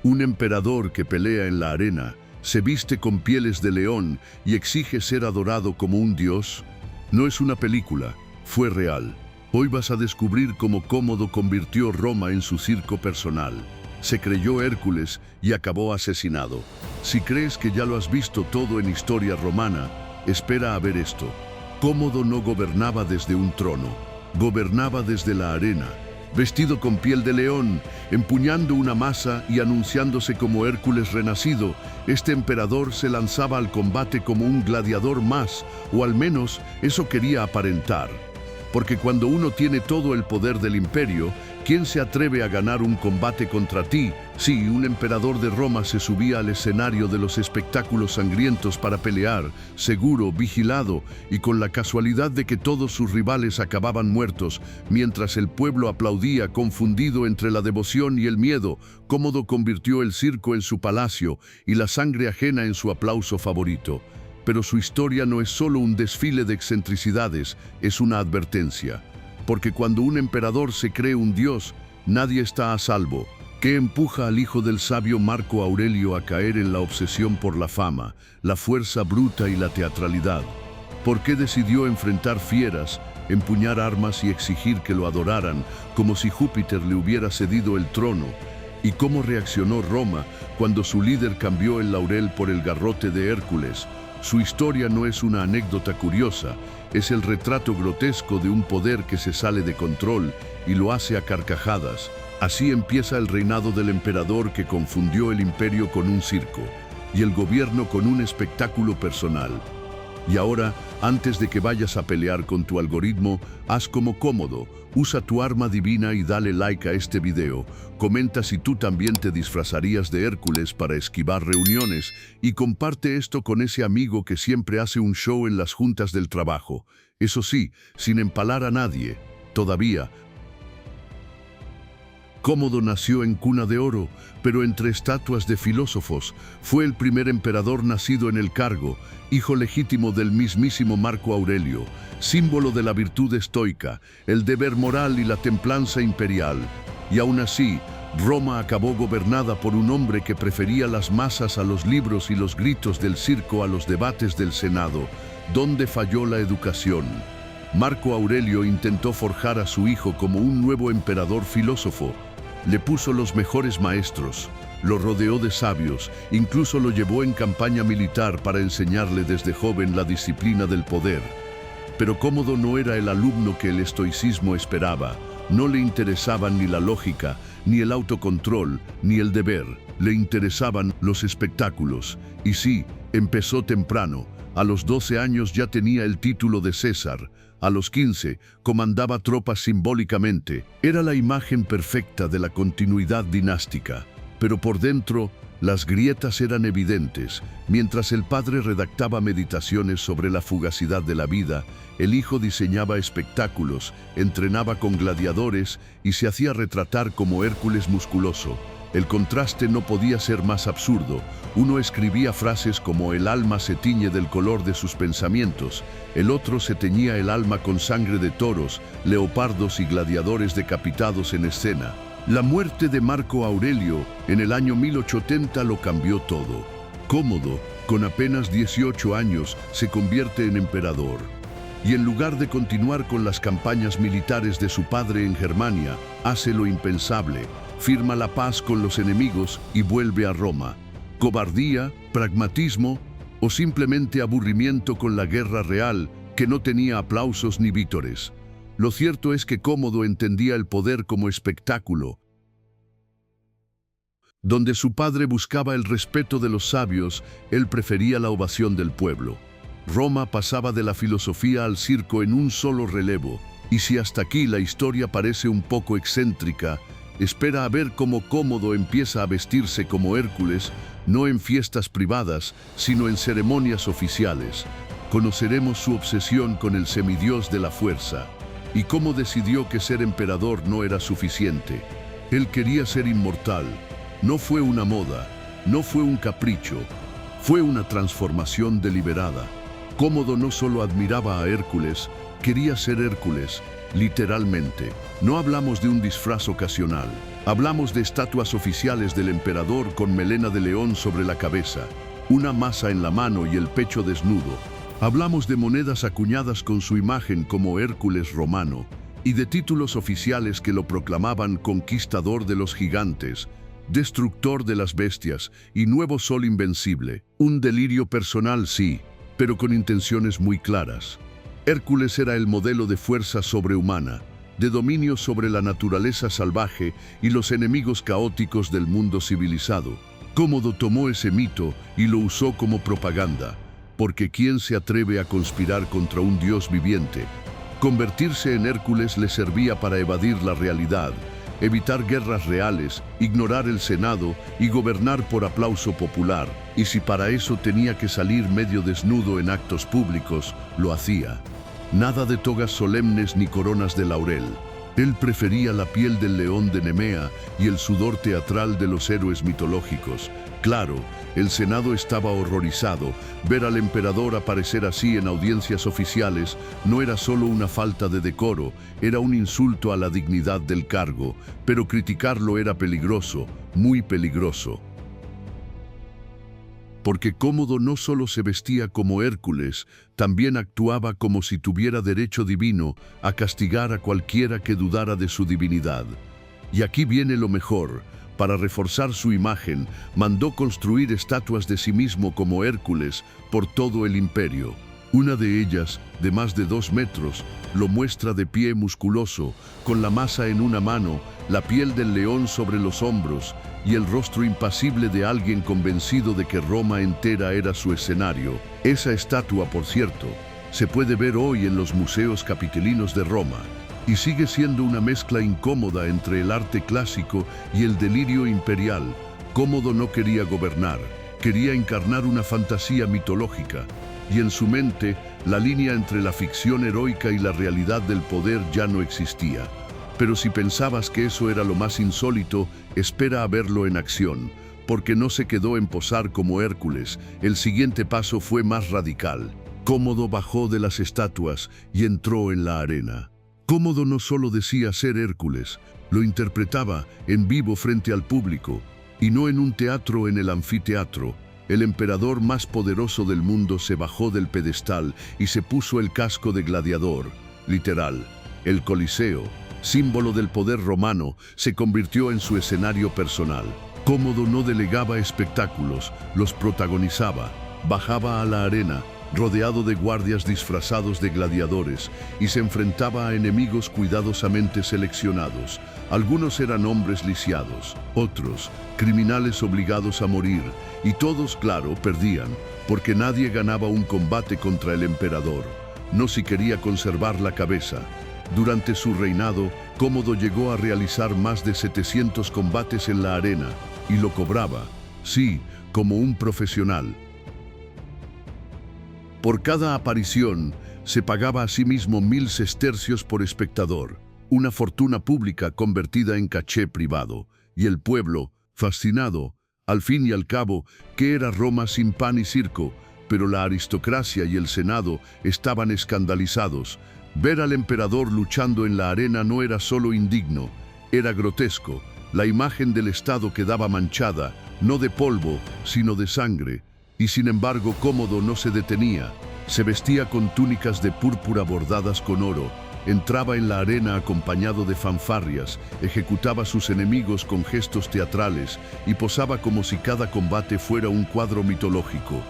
Un emperador que pelea en la arena, se viste con pieles de león y exige ser adorado como un dios. No es una película, fue real. Hoy vas a descubrir cómo Cómodo convirtió Roma en su circo personal. Se creyó Hércules y acabó asesinado. Si crees que ya lo has visto todo en historia romana, espera a ver esto. Cómodo no gobernaba desde un trono, gobernaba desde la arena, vestido con piel de león, empuñando una maza y anunciándose como Hércules renacido. Este emperador se lanzaba al combate como un gladiador más, o al menos eso quería aparentar. Porque cuando uno tiene todo el poder del imperio, ¿quién se atreve a ganar un combate contra ti? Sí, un emperador de Roma se subía al escenario de los espectáculos sangrientos para pelear, seguro, vigilado, y con la casualidad de que todos sus rivales acababan muertos, mientras el pueblo aplaudía confundido entre la devoción y el miedo. Cómodo convirtió el circo en su palacio y la sangre ajena en su aplauso favorito. Pero su historia no es solo un desfile de excentricidades, es una advertencia. Porque cuando un emperador se cree un dios, nadie está a salvo. ¿Qué empuja al hijo del sabio Marco Aurelio a caer en la obsesión por la fama, la fuerza bruta y la teatralidad? ¿Por qué decidió enfrentar fieras, empuñar armas y exigir que lo adoraran, como si Júpiter le hubiera cedido el trono? ¿Y cómo reaccionó Roma cuando su líder cambió el laurel por el garrote de Hércules? Su historia no es una anécdota curiosa, es el retrato grotesco de un poder que se sale de control y lo hace a carcajadas. Así empieza el reinado del emperador que confundió el imperio con un circo y el gobierno con un espectáculo personal. Y ahora, antes de que vayas a pelear con tu algoritmo, haz como Cómodo, usa tu arma divina y dale like a este video. Comenta si tú también te disfrazarías de Hércules para esquivar reuniones y comparte esto con ese amigo que siempre hace un show en las juntas del trabajo. Eso sí, sin empalar a nadie. Todavía. Cómodo nació en cuna de oro, pero entre estatuas de filósofos. Fue el primer emperador nacido en el cargo, hijo legítimo del mismísimo Marco Aurelio, símbolo de la virtud estoica, el deber moral y la templanza imperial. Y aún así, Roma acabó gobernada por un hombre que prefería las masas a los libros y los gritos del circo a los debates del Senado. ¿Dónde falló la educación? Marco Aurelio intentó forjar a su hijo como un nuevo emperador filósofo. Le puso los mejores maestros, lo rodeó de sabios, incluso lo llevó en campaña militar para enseñarle desde joven la disciplina del poder. Pero Cómodo no era el alumno que el estoicismo esperaba. No le interesaban ni la lógica, ni el autocontrol, ni el deber. Le interesaban los espectáculos. Y sí, empezó temprano. A los 12 años ya tenía el título de César. A los 15, comandaba tropas simbólicamente. Era la imagen perfecta de la continuidad dinástica. Pero por dentro, las grietas eran evidentes. Mientras el padre redactaba meditaciones sobre la fugacidad de la vida, el hijo diseñaba espectáculos, entrenaba con gladiadores y se hacía retratar como Hércules musculoso. El contraste no podía ser más absurdo. Uno escribía frases como «el alma se tiñe del color de sus pensamientos», el otro se teñía el alma con sangre de toros, leopardos y gladiadores decapitados en escena. La muerte de Marco Aurelio en el año 1080 lo cambió todo. Cómodo, con apenas 18 años, se convierte en emperador. Y en lugar de continuar con las campañas militares de su padre en Germania, hace lo impensable. Firma la paz con los enemigos y vuelve a Roma. ¿Cobardía, pragmatismo o simplemente aburrimiento con la guerra real que no tenía aplausos ni vítores? Lo cierto es que Cómodo entendía el poder como espectáculo. Donde su padre buscaba el respeto de los sabios, él prefería la ovación del pueblo. Roma pasaba de la filosofía al circo en un solo relevo. Y si hasta aquí la historia parece un poco excéntrica, espera a ver cómo Cómodo empieza a vestirse como Hércules, no en fiestas privadas, sino en ceremonias oficiales. Conoceremos su obsesión con el semidios de la fuerza y cómo decidió que ser emperador no era suficiente. Él quería ser inmortal. No fue una moda, no fue un capricho, fue una transformación deliberada. Cómodo no solo admiraba a Hércules, quería ser Hércules, literalmente. No hablamos de un disfraz ocasional, Hablamos de estatuas oficiales del emperador con melena de león sobre la cabeza, una masa en la mano y el pecho desnudo. Hablamos de monedas acuñadas con su imagen como Hércules romano y de títulos oficiales que lo proclamaban conquistador de los gigantes, destructor de las bestias y nuevo sol invencible. Un delirio personal, sí, pero con intenciones muy claras. Hércules era el modelo de fuerza sobrehumana, de dominio sobre la naturaleza salvaje y los enemigos caóticos del mundo civilizado. Cómodo tomó ese mito y lo usó como propaganda, porque ¿quién se atreve a conspirar contra un dios viviente? Convertirse en Hércules le servía para evadir la realidad, evitar guerras reales, ignorar el Senado y gobernar por aplauso popular. Y si para eso tenía que salir medio desnudo en actos públicos, lo hacía. Nada de togas solemnes ni coronas de laurel. Él prefería la piel del león de Nemea y el sudor teatral de los héroes mitológicos. Claro, el Senado estaba horrorizado. Ver al emperador aparecer así en audiencias oficiales no era solo una falta de decoro, era un insulto a la dignidad del cargo, pero criticarlo era peligroso, muy peligroso. Porque Cómodo no solo se vestía como Hércules, también actuaba como si tuviera derecho divino a castigar a cualquiera que dudara de su divinidad. Y aquí viene lo mejor. Para reforzar su imagen, mandó construir estatuas de sí mismo como Hércules por todo el imperio. Una de ellas, de más de 2 metros, lo muestra de pie musculoso, con la masa en una mano, la piel del león sobre los hombros y el rostro impasible de alguien convencido de que Roma entera era su escenario. Esa estatua, por cierto, se puede ver hoy en los museos capitolinos de Roma y sigue siendo una mezcla incómoda entre el arte clásico y el delirio imperial. Cómodo no quería gobernar, quería encarnar una fantasía mitológica. Y en su mente, la línea entre la ficción heroica y la realidad del poder ya no existía. Pero si pensabas que eso era lo más insólito, espera a verlo en acción, porque no se quedó en posar como Hércules. El siguiente paso fue más radical. Cómodo bajó de las estatuas y entró en la arena. Cómodo no solo decía ser Hércules, lo interpretaba en vivo frente al público, y no en un teatro en el anfiteatro. El emperador más poderoso del mundo se bajó del pedestal y se puso el casco de gladiador, literal. El Coliseo, símbolo del poder romano, se convirtió en su escenario personal. Cómodo no delegaba espectáculos, los protagonizaba. Bajaba a la arena, rodeado de guardias disfrazados de gladiadores, y se enfrentaba a enemigos cuidadosamente seleccionados. Algunos eran hombres lisiados, otros, criminales obligados a morir, y todos, claro, perdían, porque nadie ganaba un combate contra el emperador, no si quería conservar la cabeza. Durante su reinado, Cómodo llegó a realizar más de 700 combates en la arena, y lo cobraba, sí, como un profesional. Por cada aparición, se pagaba a sí mismo 1000 sestercios por espectador, una fortuna pública convertida en caché privado, y el pueblo, fascinado, al fin y al cabo, ¿qué era Roma sin pan y circo? Pero la aristocracia y el Senado estaban escandalizados. Ver al emperador luchando en la arena no era solo indigno, era grotesco. La imagen del Estado quedaba manchada, no de polvo, sino de sangre. Y sin embargo, Cómodo no se detenía. Se vestía con túnicas de púrpura bordadas con oro, entraba en la arena acompañado de fanfarrias, ejecutaba a sus enemigos con gestos teatrales y posaba como si cada combate fuera un cuadro mitológico.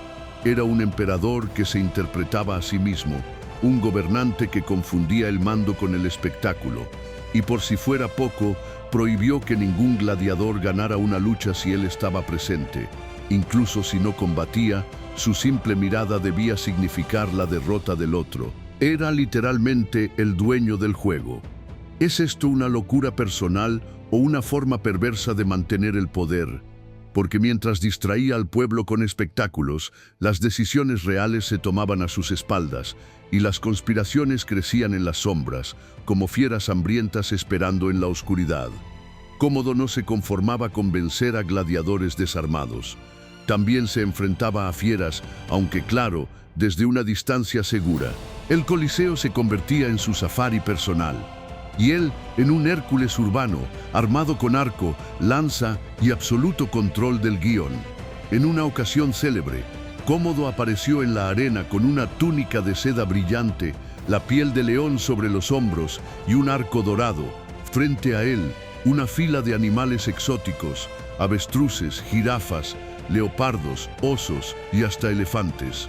Era un emperador que se interpretaba a sí mismo, un gobernante que confundía el mando con el espectáculo. Y por si fuera poco, prohibió que ningún gladiador ganara una lucha si él estaba presente. Incluso si no combatía, su simple mirada debía significar la derrota del otro. Era literalmente el dueño del juego. ¿Es esto una locura personal o una forma perversa de mantener el poder? Porque mientras distraía al pueblo con espectáculos, las decisiones reales se tomaban a sus espaldas y las conspiraciones crecían en las sombras, como fieras hambrientas esperando en la oscuridad. Cómodo no se conformaba con vencer a gladiadores desarmados. También se enfrentaba a fieras, aunque claro, desde una distancia segura. El Coliseo se convertía en su safari personal. y él en un Hércules urbano, armado con arco, lanza y absoluto control del guión. En una ocasión célebre, Cómodo apareció en la arena con una túnica de seda brillante, la piel de león sobre los hombros y un arco dorado. Frente a él, una fila de animales exóticos, avestruces, jirafas, leopardos, osos y hasta elefantes.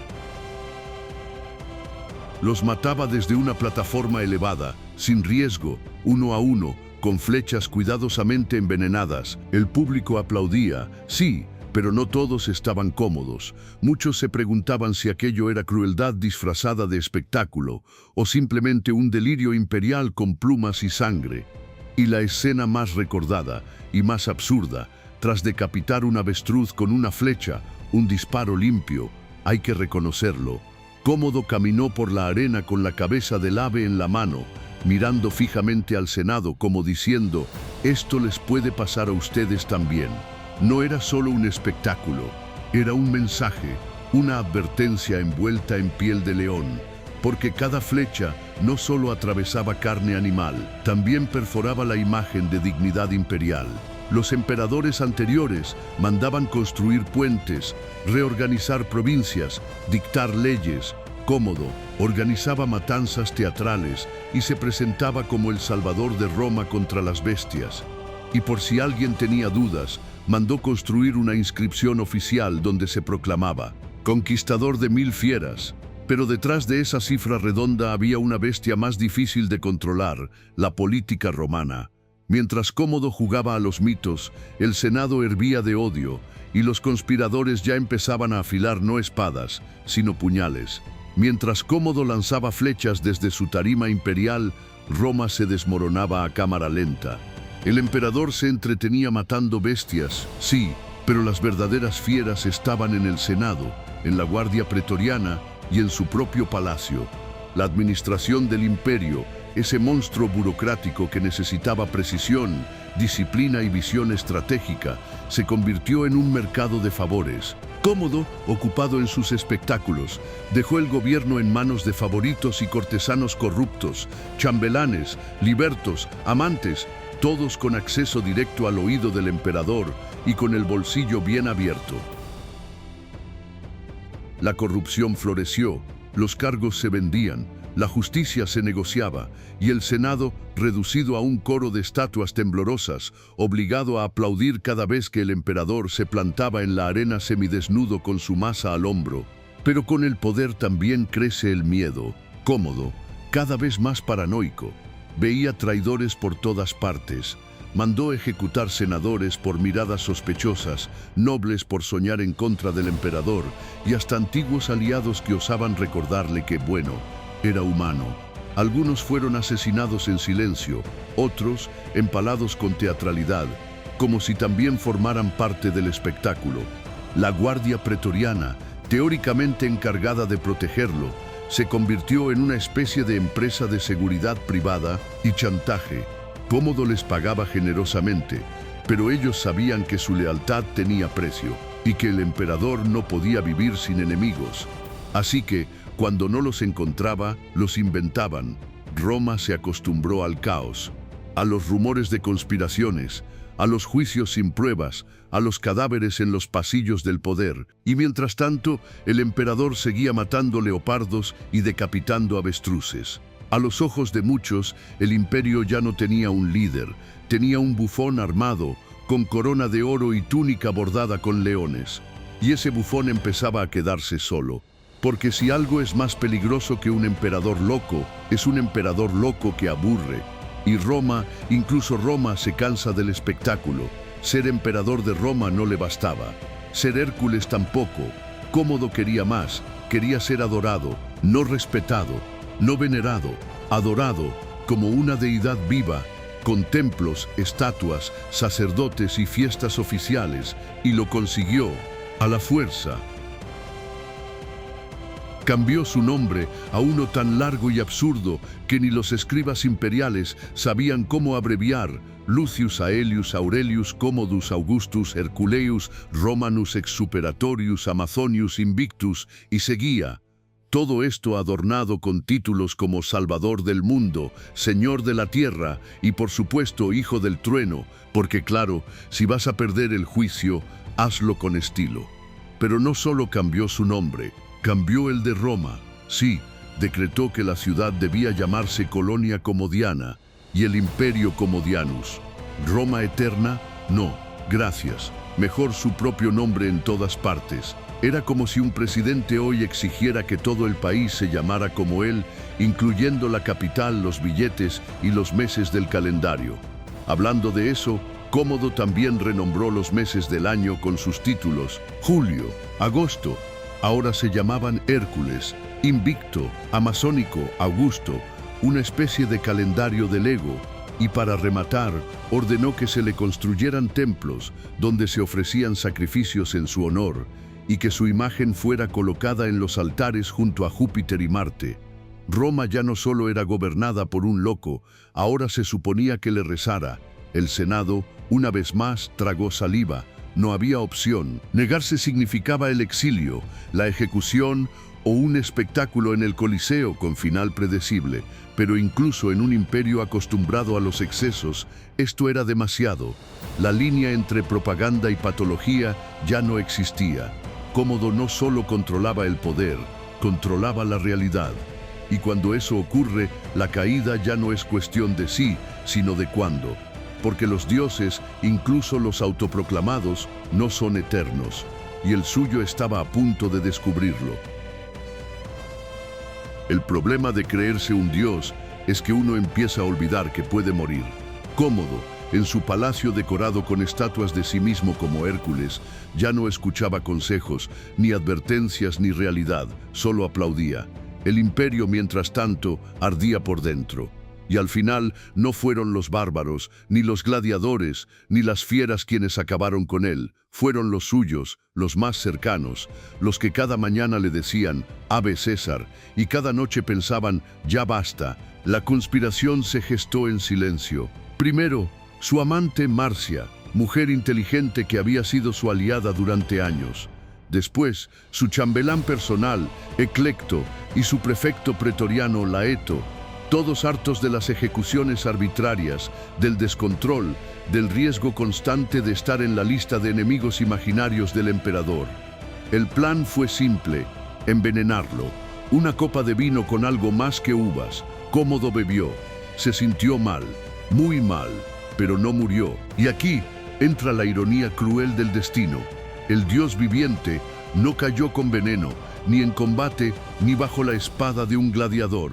Los mataba desde una plataforma elevada, sin riesgo, uno a uno, con flechas cuidadosamente envenenadas. El público aplaudía, sí, pero no todos estaban cómodos. Muchos se preguntaban si aquello era crueldad disfrazada de espectáculo o simplemente un delirio imperial con plumas y sangre. Y la escena más recordada y más absurda, tras decapitar un avestruz con una flecha, un disparo limpio, hay que reconocerlo. Cómodo caminó por la arena con la cabeza del ave en la mano, mirando fijamente al Senado como diciendo, esto les puede pasar a ustedes también. No era solo un espectáculo, era un mensaje, una advertencia envuelta en piel de león, porque cada flecha no solo atravesaba carne animal, también perforaba la imagen de dignidad imperial. Los emperadores anteriores mandaban construir puentes, reorganizar provincias, dictar leyes. Cómodo organizaba matanzas teatrales y se presentaba como el salvador de Roma contra las bestias. Y por si alguien tenía dudas, mandó construir una inscripción oficial donde se proclamaba «Conquistador de 1000 fieras». Pero detrás de esa cifra redonda había una bestia más difícil de controlar, la política romana. Mientras Cómodo jugaba a los mitos, el Senado hervía de odio y los conspiradores ya empezaban a afilar no espadas, sino puñales. Mientras Cómodo lanzaba flechas desde su tarima imperial, Roma se desmoronaba a cámara lenta. El emperador se entretenía matando bestias, sí, pero las verdaderas fieras estaban en el Senado, en la Guardia Pretoriana y en su propio palacio. La administración del imperio, ese monstruo burocrático que necesitaba precisión, disciplina y visión estratégica, se convirtió en un mercado de favores. Cómodo, ocupado en sus espectáculos, dejó el gobierno en manos de favoritos y cortesanos corruptos, chambelanes, libertos, amantes, todos con acceso directo al oído del emperador y con el bolsillo bien abierto. La corrupción floreció, los cargos se vendían, la justicia se negociaba y el Senado, reducido a un coro de estatuas temblorosas, obligado a aplaudir cada vez que el emperador se plantaba en la arena semidesnudo con su masa al hombro. Pero con el poder también crece el miedo. Cómodo, cada vez más paranoico, veía traidores por todas partes. Mandó ejecutar senadores por miradas sospechosas, nobles por soñar en contra del emperador y hasta antiguos aliados que osaban recordarle que, bueno, era humano. Algunos fueron asesinados en silencio, otros empalados con teatralidad, como si también formaran parte del espectáculo. La Guardia Pretoriana, teóricamente encargada de protegerlo, se convirtió en una especie de empresa de seguridad privada y chantaje. Cómodo les pagaba generosamente, pero ellos sabían que su lealtad tenía precio y que el emperador no podía vivir sin enemigos. Así que, cuando no los encontraba, los inventaban. Roma se acostumbró al caos, a los rumores de conspiraciones, a los juicios sin pruebas, a los cadáveres en los pasillos del poder. Y mientras tanto, el emperador seguía matando leopardos y decapitando avestruces. A los ojos de muchos, el imperio ya no tenía un líder, tenía un bufón armado, con corona de oro y túnica bordada con leones. Y ese bufón empezaba a quedarse solo. Porque si algo es más peligroso que un emperador loco, es un emperador loco que aburre. Y Roma, incluso Roma, se cansa del espectáculo. Ser emperador de Roma no le bastaba. Ser Hércules tampoco. Cómodo quería más, quería ser adorado, no respetado, no venerado, adorado como una deidad viva, con templos, estatuas, sacerdotes y fiestas oficiales, y lo consiguió a la fuerza. Cambió su nombre a uno tan largo y absurdo que ni los escribas imperiales sabían cómo abreviar: Lucius Aelius Aurelius Commodus Augustus Herculeus Romanus Exsuperatorius Amazonius Invictus, y seguía. Todo esto adornado con títulos como Salvador del mundo, Señor de la tierra y por supuesto Hijo del trueno, porque claro, si vas a perder el juicio, hazlo con estilo. Pero no solo cambió su nombre, cambió el de Roma. Sí, decretó que la ciudad debía llamarse Colonia Comodiana y el imperio Comodianus. ¿Roma eterna? No, gracias. Mejor su propio nombre en todas partes. Era como si un presidente hoy exigiera que todo el país se llamara como él, incluyendo la capital, los billetes y los meses del calendario. Hablando de eso, Cómodo también renombró los meses del año con sus títulos: julio, agosto. Ahora se llamaban Hércules, Invicto, Amazónico, Augusto, una especie de calendario del ego. Y para rematar, ordenó que se le construyeran templos donde se ofrecían sacrificios en su honor y que su imagen fuera colocada en los altares junto a Júpiter y Marte. Roma ya no solo era gobernada por un loco, ahora se suponía que le rezara. El Senado, una vez más, tragó saliva. No había opción. Negarse significaba el exilio, la ejecución o un espectáculo en el Coliseo con final predecible. Pero incluso en un imperio acostumbrado a los excesos, esto era demasiado. La línea entre propaganda y patología ya no existía. Cómodo no solo controlaba el poder, controlaba la realidad. Y cuando eso ocurre, la caída ya no es cuestión de sí, sino de cuándo. Porque los dioses, incluso los autoproclamados, no son eternos. Y el suyo estaba a punto de descubrirlo. El problema de creerse un dios es que uno empieza a olvidar que puede morir. Cómodo, en su palacio decorado con estatuas de sí mismo como Hércules, ya no escuchaba consejos, ni advertencias, ni realidad, solo aplaudía. El imperio, mientras tanto, ardía por dentro. Y al final no fueron los bárbaros, ni los gladiadores, ni las fieras quienes acabaron con él. Fueron los suyos, los más cercanos, los que cada mañana le decían «Ave César» y cada noche pensaban «Ya basta». La conspiración se gestó en silencio. Primero, su amante Marcia, mujer inteligente que había sido su aliada durante años. Después, su chambelán personal, Eclecto, y su prefecto pretoriano Laeto, todos hartos de las ejecuciones arbitrarias, del descontrol, del riesgo constante de estar en la lista de enemigos imaginarios del emperador. El plan fue simple: envenenarlo. Una copa de vino con algo más que uvas. Cómodo bebió. Se sintió mal, muy mal, pero no murió. Y aquí entra la ironía cruel del destino. El dios viviente no cayó con veneno, ni en combate, ni bajo la espada de un gladiador.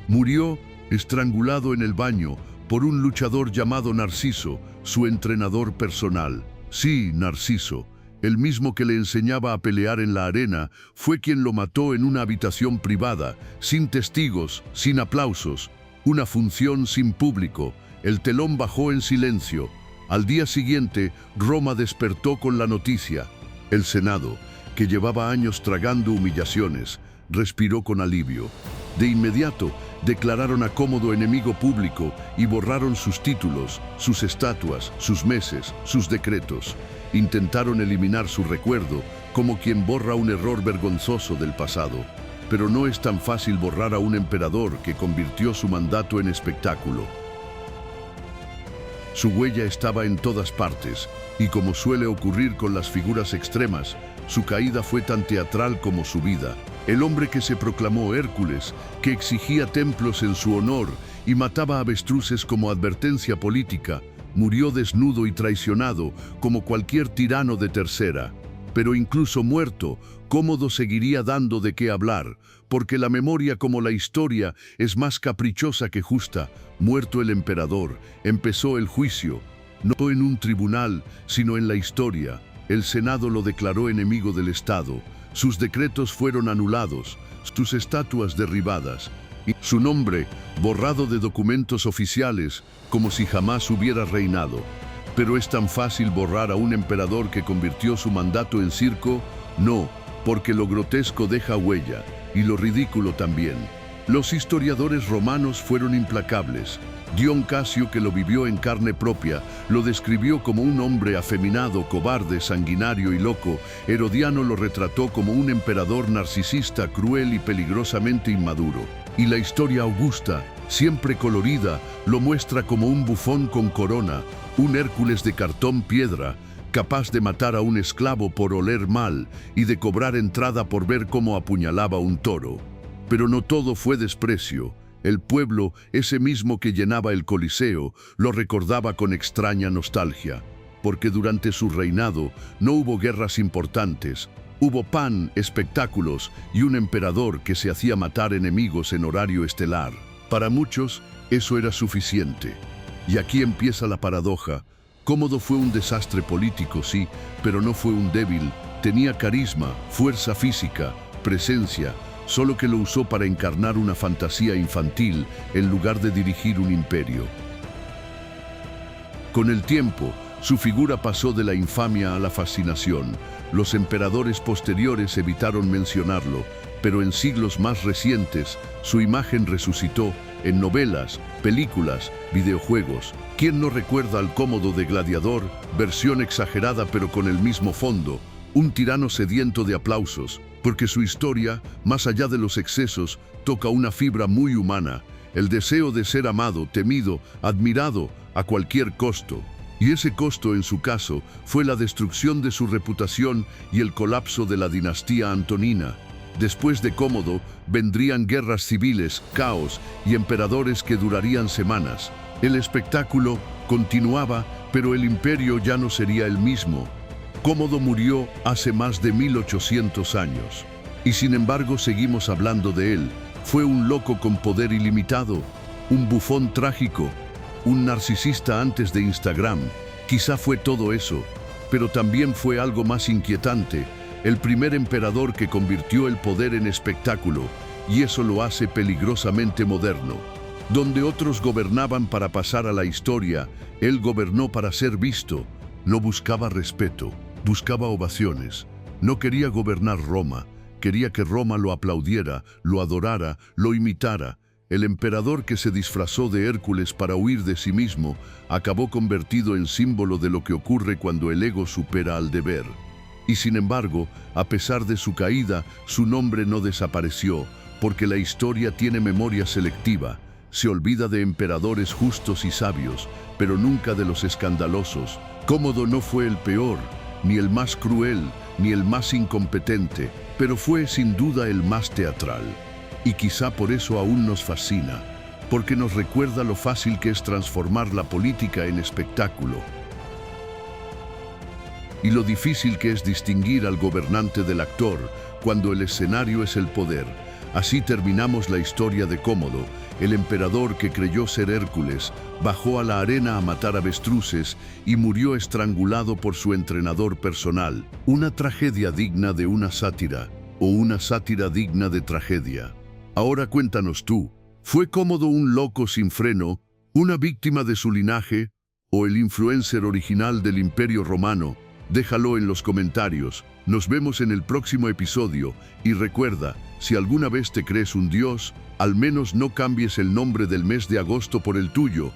Murió estrangulado en el baño por un luchador llamado Narciso, su entrenador personal. Sí, Narciso, el mismo que le enseñaba a pelear en la arena, fue quien lo mató en una habitación privada, sin testigos, sin aplausos. Una función sin público. El telón bajó en silencio. Al día siguiente, Roma despertó con la noticia. El Senado, que llevaba años tragando humillaciones, respiró con alivio. De inmediato, declararon a Cómodo enemigo público y borraron sus títulos, sus estatuas, sus meses, sus decretos. Intentaron eliminar su recuerdo, como quien borra un error vergonzoso del pasado. Pero no es tan fácil borrar a un emperador que convirtió su mandato en espectáculo. Su huella estaba en todas partes, y como suele ocurrir con las figuras extremas, su caída fue tan teatral como su vida. El hombre que se proclamó Hércules, que exigía templos en su honor y mataba avestruces como advertencia política, murió desnudo y traicionado como cualquier tirano de tercera. Pero incluso muerto, Cómodo seguiría dando de qué hablar, porque la memoria, como la historia, es más caprichosa que justa. Muerto el emperador, empezó el juicio, no en un tribunal, sino en la historia. El Senado lo declaró enemigo del Estado, sus decretos fueron anulados, sus estatuas derribadas, y su nombre borrado de documentos oficiales, como si jamás hubiera reinado. ¿Pero es tan fácil borrar a un emperador que convirtió su mandato en circo? No, porque lo grotesco deja huella, y lo ridículo también. Los historiadores romanos fueron implacables. Dion Casio, que lo vivió en carne propia, lo describió como un hombre afeminado, cobarde, sanguinario y loco. Herodiano lo retrató como un emperador narcisista, cruel y peligrosamente inmaduro. Y la historia Augusta, siempre colorida, lo muestra como un bufón con corona, un Hércules de cartón piedra, capaz de matar a un esclavo por oler mal y de cobrar entrada por ver cómo apuñalaba un toro. Pero no todo fue desprecio. El pueblo, ese mismo que llenaba el Coliseo, lo recordaba con extraña nostalgia, porque durante su reinado no hubo guerras importantes, hubo pan, espectáculos y un emperador que se hacía matar enemigos en horario estelar. Para muchos, eso era suficiente. Y aquí empieza la paradoja. Cómodo fue un desastre político, sí, pero no fue un débil. Tenía carisma, fuerza física, presencia, solo que lo usó para encarnar una fantasía infantil en lugar de dirigir un imperio. Con el tiempo, su figura pasó de la infamia a la fascinación. Los emperadores posteriores evitaron mencionarlo, pero en siglos más recientes, su imagen resucitó en novelas, películas, videojuegos. ¿Quién no recuerda al Cómodo de Gladiador, versión exagerada pero con el mismo fondo? Un tirano sediento de aplausos, porque su historia, más allá de los excesos, toca una fibra muy humana, el deseo de ser amado, temido, admirado a cualquier costo. Y ese costo, en su caso, fue la destrucción de su reputación y el colapso de la dinastía antonina. Después de Cómodo, vendrían guerras civiles, caos y emperadores que durarían semanas. El espectáculo continuaba, pero el imperio ya no sería el mismo. Cómodo murió hace más de 1800 años. Y sin embargo seguimos hablando de él. Fue un loco con poder ilimitado, un bufón trágico, un narcisista antes de Instagram. Quizá fue todo eso, pero también fue algo más inquietante. El primer emperador que convirtió el poder en espectáculo, y eso lo hace peligrosamente moderno. Donde otros gobernaban para pasar a la historia, él gobernó para ser visto. No buscaba respeto, buscaba ovaciones. No quería gobernar Roma, quería que Roma lo aplaudiera, lo adorara, lo imitara. El emperador que se disfrazó de Hércules para huir de sí mismo, acabó convertido en símbolo de lo que ocurre cuando el ego supera al deber. Y sin embargo, a pesar de su caída, su nombre no desapareció, porque la historia tiene memoria selectiva. Se olvida de emperadores justos y sabios, pero nunca de los escandalosos. Cómodo no fue el peor, ni el más cruel, ni el más incompetente, pero fue sin duda el más teatral. Y quizá por eso aún nos fascina, porque nos recuerda lo fácil que es transformar la política en espectáculo. Y lo difícil que es distinguir al gobernante del actor cuando el escenario es el poder. Así terminamos la historia de Cómodo, el emperador que creyó ser Hércules, bajó a la arena a matar avestruces y murió estrangulado por su entrenador personal. Una tragedia digna de una sátira, o una sátira digna de tragedia. Ahora cuéntanos tú, ¿fue Cómodo un loco sin freno, una víctima de su linaje, o el influencer original del Imperio Romano? Déjalo en los comentarios. Nos vemos en el próximo episodio y recuerda, si alguna vez te crees un dios, al menos no cambies el nombre del mes de agosto por el tuyo.